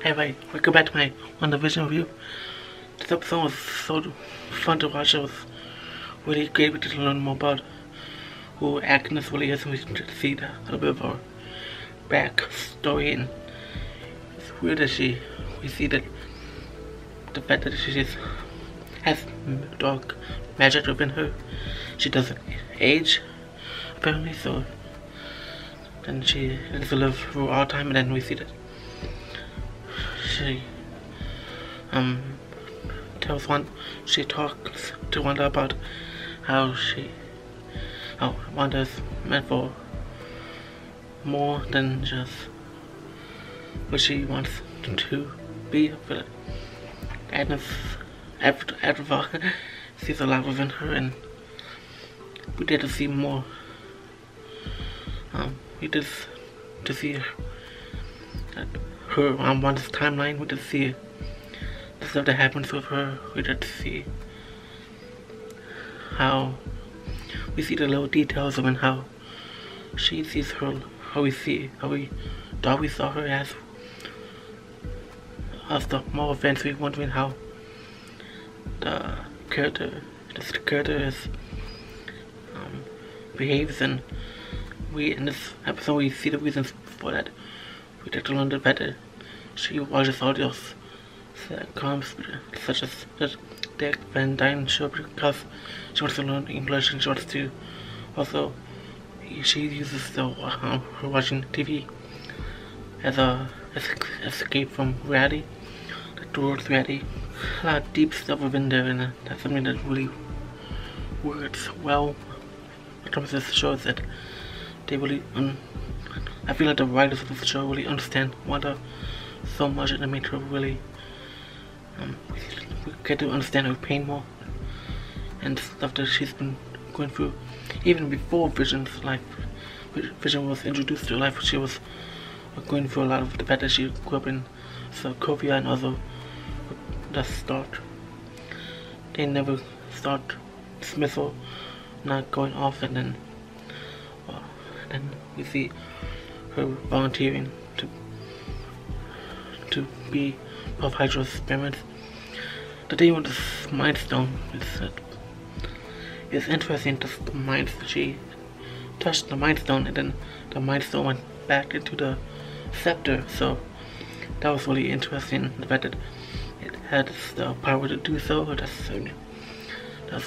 Anyway, welcome back to my WandaVision review. This episode was so fun to watch. It was really great. We get to learn more about who Agnes really is, and we get to see a little bit of her backstory. And it's weird that we see that the fact that she just has dark magic within her. She doesn't age, apparently, so then she lives to live through all time, and then we see that she she talks to Wanda about how Wanda is meant for more than just what she wants to be. I feel like Agnes after sees a lot within her, and we get to see more. We just to see her on Wanda's timeline. We just see the stuff that happens with her. We get to see how we see the little details of how she sees her, how we thought we saw her as the more events. We wondering how the character is behaves, and in this episode we see the reasons for that. We get to learn that better. She watches all those sitcoms such as the Dick Van Dyne show because she wants to learn English, and she wants to also she uses her watching TV as a escape from reality, towards reality. A lot of deep stuff within there, and that's something that really works well in terms of this show. Is that they really I feel like the writers of this show really understand Wanda so much, and they make her really we get to understand her pain more and stuff that she's been going through. Even before Vision's life, Vision was introduced to her life, she was going through a lot of the fact that she grew up in Sokovia, and also the start. They never start dismissal, not going off, and then we see her volunteering to be of Hydra's experiments. The thing with this Mind Stone is that it's interesting. She touched the Mind Stone, and then the Mind Stone went back into the scepter. So that was really interesting. The fact that it had the power to do so. That's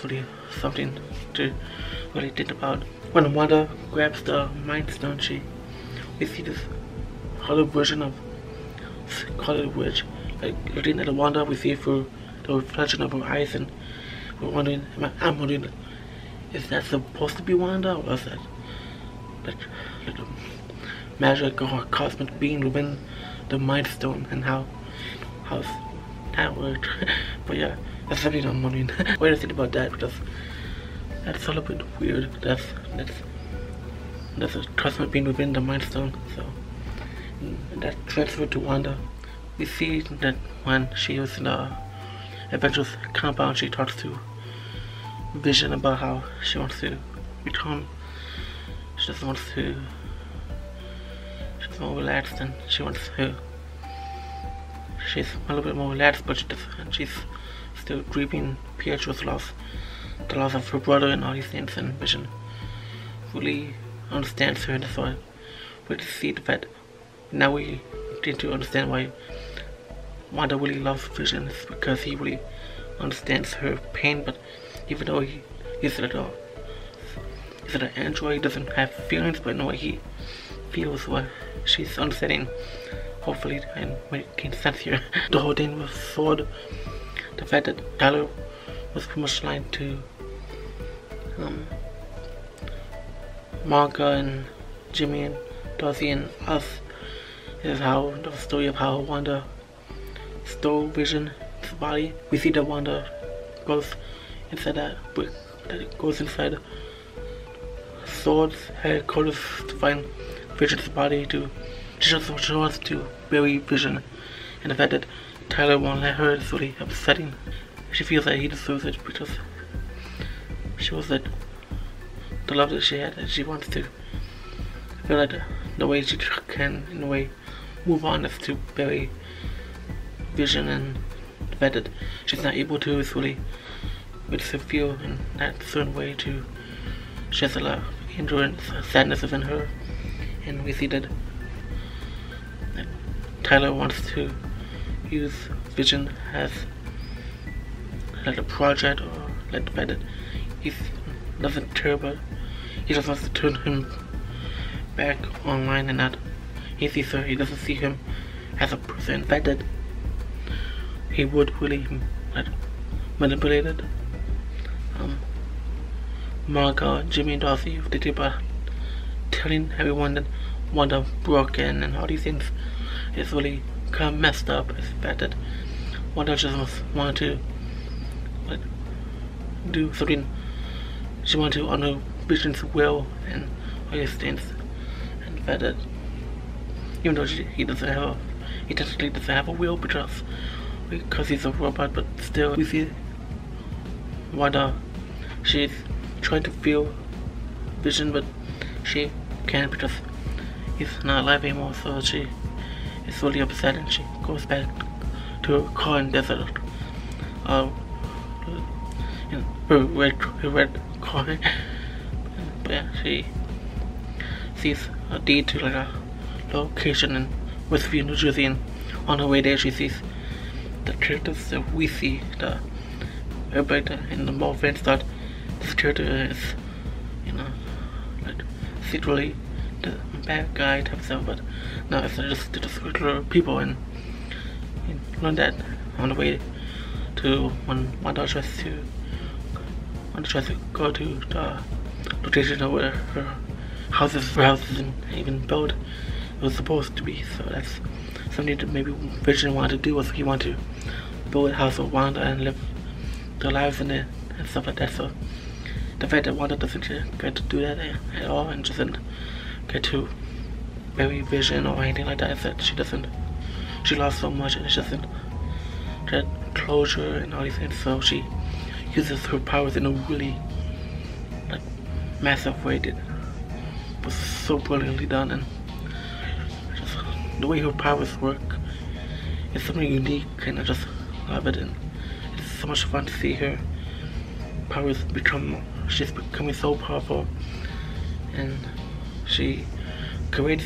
really something to really think about. When Wanda grabs the Mind Stone, we see this hollow version of Scarlet Witch. Like looking at the Wanda, we see through the reflection of her eyes, and I'm wondering, is that supposed to be Wanda, or is that like a magic or cosmic being within the Mind Stone, and how's that worked? But yeah, that's something I'm wondering. What do you think about that? Because that's a little bit weird. That's a cosmic being within the Mind Stone. So that transferred to Wanda. We see that when she was in the Avengers compound, she talks to Vision about how she wants to become. She's more relaxed, and she's a little bit more relaxed, but she's still grieving Pietro's loss, the loss of her brother, and all these things. And Vision really understands her, and that's why we see the fact now we get to understand why Wanda really loves Vision. It's because he really understands her pain. But even though he's an android, he doesn't have feelings, but in a way he feels what she's understanding. Hopefully, and making sense here. The whole thing with Sword, the fact that Tyler was pretty much lying to Marga and Jimmy and Darcy and us, is how the story of how Wanda stole Vision's body. We see that Wanda goes inside that brick, that it goes inside Sword's headquarters to find Vision's body. She just wants to bury Vision, and the fact that Tyler won't let her is really upsetting. She feels that he deserves it because she was that the love that she had, and she wants to. I feel like the way she can, in a way, move on is to bury Vision and the fact that she's not able to is really makes her feel in that certain way too. She has a lot of endurance, sadness within her, and we see that Tyler wants to use Vision as like a project, or like the fact that he doesn't care about. He just wants to turn him back online and not. He sees her. He doesn't see him as a person. The fact that he would really like manipulate it. Marga, Jimmy, and Darcy, they did about telling everyone that Wanda broken and all these things is really kind of messed up. It's the fact that Wanda just wanted to like do something. She wanted to honor Vision's will and all these things, and the fact that even though he technically doesn't have a will because he's a robot, but still we see Wanda, she's trying to feel Vision, but she can't because he's not alive anymore. So she is really upset, and she goes back to her car and there's a her red car. But yeah, she sees a deed to like a location in Westview, New Jersey, and on her way there she sees the characters that we see. Everybody in the mall fans thought this character is, like secretly the bad guy type of stuff, but no, it's just regular people, and you learn that on the way to when Wanda tries to go to the location where her house isn't even built. It was supposed to be, so that's something that maybe Vision wanted to do, was he wanted to build a house with Wanda and live their lives in it and stuff like that. So the fact that Wanda doesn't get to do that at all and doesn't get to bury Vision or anything like that is that she lost so much, and she doesn't get closure and all these things. So she uses her powers in a really like massive way that was so brilliantly done, and just the way her powers work is something unique, and I just love it. And it's so much fun to see her powers she's becoming so powerful, and she creates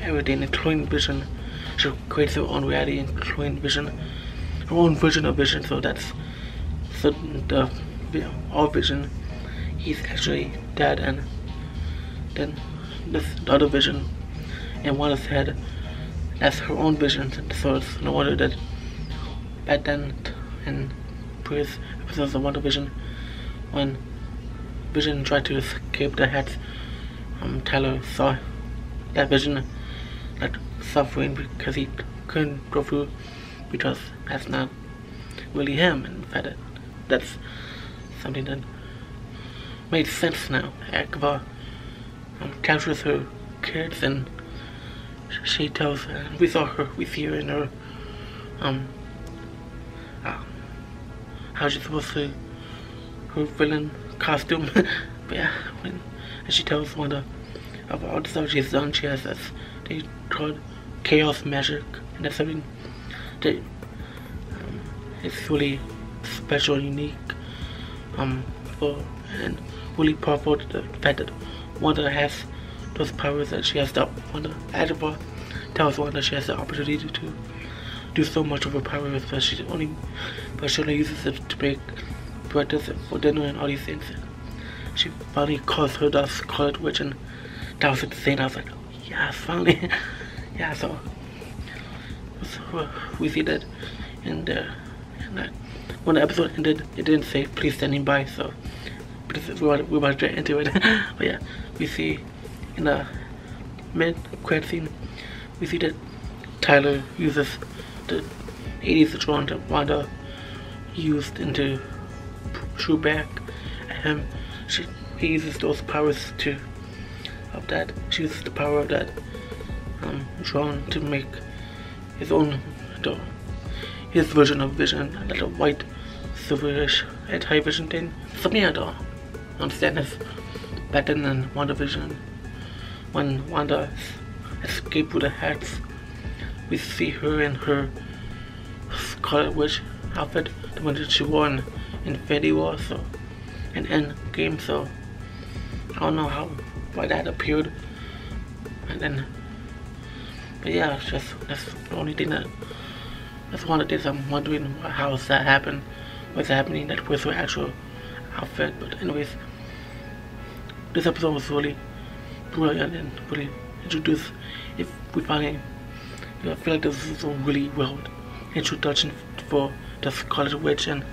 everything, including Vision. She creates her own reality, including Vision, her own version of Vision. So that's all Vision, he's actually dead, and then the other Vision in Wanda's head, that's her own Vision. So it's no wonder that back then in previous episodes of WandaVision, when Vision tried to escape the heads, Tyler saw that Vision like suffering because he couldn't go through, because that's not really him, and the fact that that's something that made sense now. Akava captures her kids, and she tells, we see her in her how she's supposed to, her villain costume. But yeah, and she tells Wanda of all the stuff she's done. She has this, they called chaos magic, and that's something that it's really special and unique and really powerful. The fact that Wanda has those powers, that she has the Akava tells Wanda she has the opportunity to do so much of her powers, but she only uses it to make breakfast for dinner and all these things. She finally calls her the Scarlet Witch, and that was insane. I was like, yeah, finally. Yeah, so we see that in that when the episode ended, it didn't say please standing by, so we're about to get into it. But yeah, we see in the mid-credit scene, we see that Tyler uses the 80s drone that Wanda used into shoot back at him. He uses those powers she uses the power of that drone to make his own, his version of Vision, like a white, silverish anti-Vision thing. Something I don't understand is back then in WandaVision, when Wanda escaped with the hats, we see her in her Scarlet Witch outfit, the one that she wore in Infinity War, so in Endgame. So I don't know why that appeared, and then, but yeah, that's the only thing that's one of the things I'm wondering, how that happened, what's happening, that was her actual outfit. But anyways, this episode was really brilliant and really introduced. If we finally, I feel like this is a really well introduction for the Scarlet Witch, and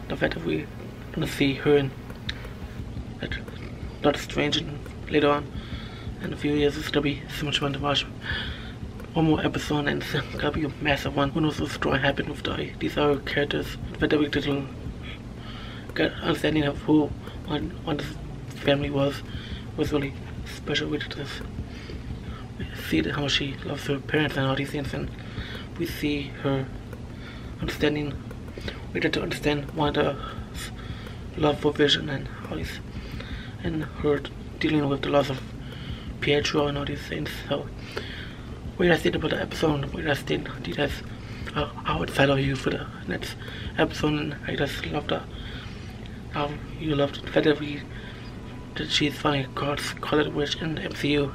the fact that we're gonna see her in Doctor Strange and later on in a few years. It's gonna be so much fun to watch. One more episode and it's gonna be a massive one. Who knows what's going to happen with these other characters. The fact that we didn't get understanding of who Wanda's family was really special. We just see how much she loves her parents and all these things, and we see her understanding. We get to understand Wanda's love for Vision and all these, and her dealing with the loss of Pietro and all these things. So what do you guys think about the episode? What do you guys think? Do you guys, how excited are you for the next episode? And I just love how you loved the fact that she's finally called Scarlet Witch in the MCU.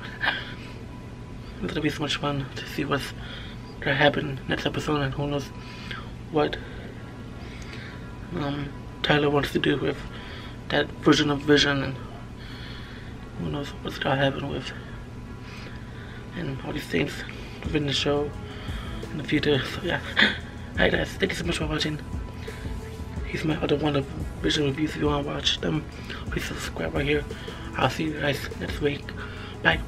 It's gonna be so much fun to see what's gonna happen next episode, and who knows what Tyler wants to do with that version of Vision, and who knows what's gonna happen with and all these things within the show in the future. So yeah, alright guys, thank you so much for watching. Here's my other WandaVision reviews. If you want to watch them, please subscribe right here. I'll see you guys next week. Bye.